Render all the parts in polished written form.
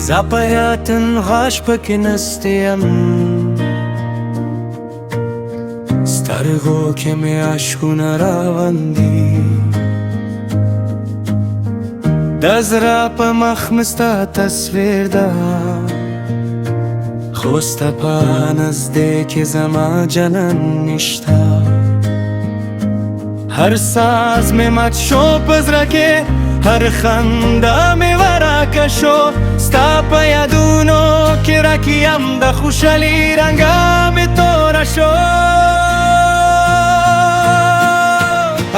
زپیاتن غاش پک نستیم سترگو که می عشقون راوندی دزرا پا مخمستا تصویر دا خوستا پا نزدیک زما جنن نشتا هر ساز می مت شو پزرکه هر خنده می ورکه شو ستا پا یادونو که رکیم دا خوشحالی رنگا می تورا شو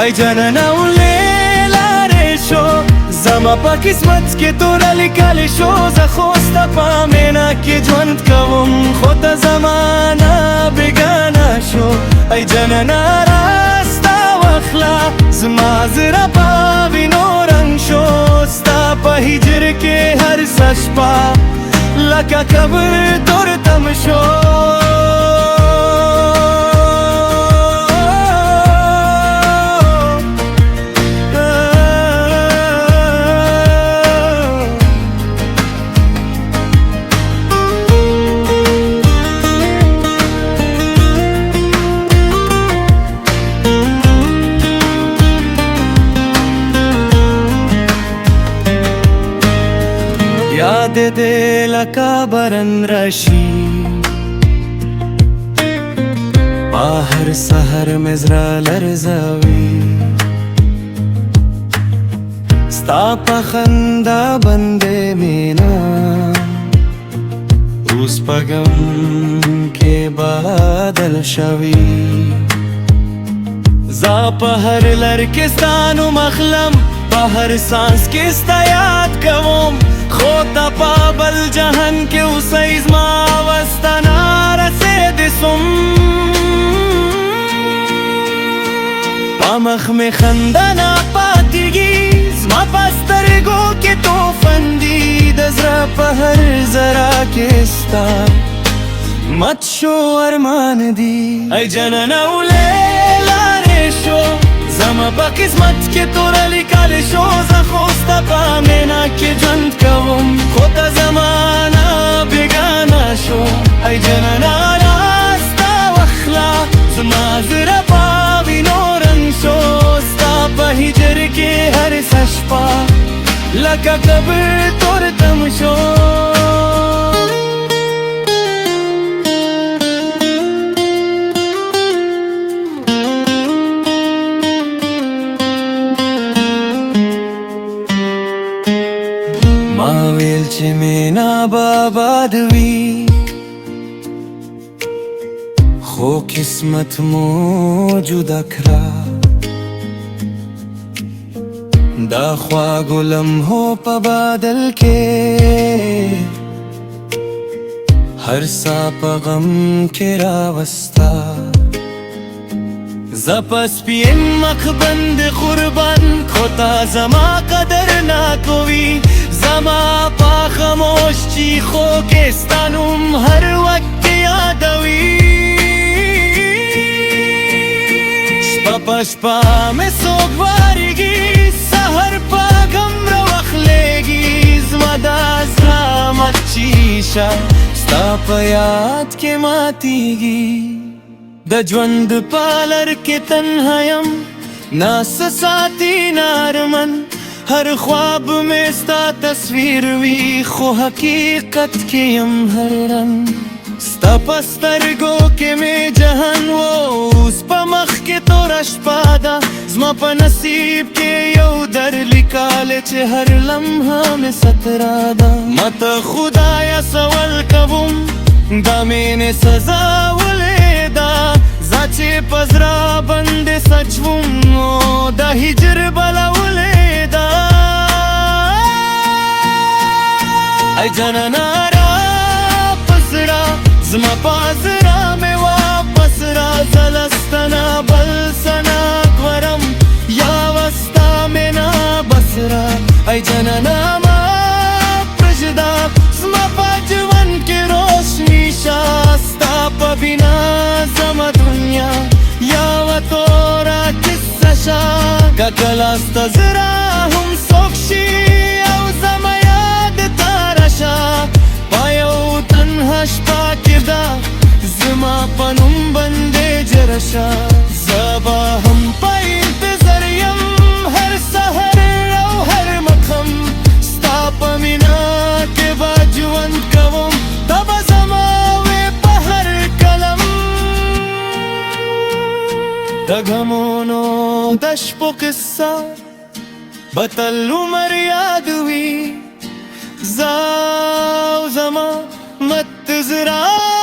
ای جننا و لیلاره شو زما پا قسمت که تورا لکلی شو ز خوستا پا مینا که جوند کوم خود زمانا بگانا شو ای جننا راستا وخلا زما زرا پا وینو رنگ شو ستا پا هجر که هر سشپا لکا کبر تور تم شو یاد دے لکا برن رشی باہر سحر مزرا لرزاوی ستا پا خندا بندے مینا روز پا غم کے بادل شوی زا پا ہر لرکستانو مخلم پا ہر سانس کستا یاد کوم خوتا پا بل جہن کے اسیز ما وستنا رسید سم پا مخ میں خندنا پاتیگی زما پسترگو کے تو فندی دزرا پا ہر ذرا کستا مت شو ارمان دی ای جننا و لیلا ریشو زما پا قسمت که تورا لکلی شو ز خوستا پا مینا که جوند کوم خود زمانا بگانا شو ای جننا راستا وخلا زما زرا پا وینو رنگ شو ستا پا هجر که هر سشپا لکا کبر تور تم شو ما ویل چې مینا باباد وی خو قسمت مو جدا کرا دا خواږو لمحو په بادل کې هر سا په غم کې راوستا زپس پیم مخبند قربان کھوتا زما قدر نا کوي زما پا خاموش چیخو کستانم ہر وقت یادوی شپا پا شپا میں سوگوارگی سہر پا غم روخ لیگی زما دا زرامت چیشا ستا پا یاد کے ماتیگی د ژوند پالر کې تنهایم ناس ساتي نارمن هر خواب میں ستا تصویر وی خو حقیقت کې یم هر رنگ ستا پسترګو کې می جهان و اوس په مخ کې تور شپه ده زما په نصیب کې یو در لیکل چې هر لمحه می سترا ده ماته خدایا سوال کوم دا مینې سزا ولیدا زچې پزرا بند سچوم نو دا هجر بلا ولیدا ای جننا را پسرا زما پازرا میں واپس را زلستنا بلسنا گورم یا وستا میں نا بسرا ای جننا ما پرشدا زما پاجون کی روشنی شاستا پا بنا زما دنیا یا و تورا کسا شا ککلاستا زرا هم سوکشی او زما یاد تارشا اشبا كذا زما پنوم بندے جرشا زبا هم پای انتظار یم هر سحر او هر مقام ستا پمینا کے باجوان کوم تب زماوے په هر کلم دغمونو دشپو قصہ بطل عمر یادوی زاو زما مت زرا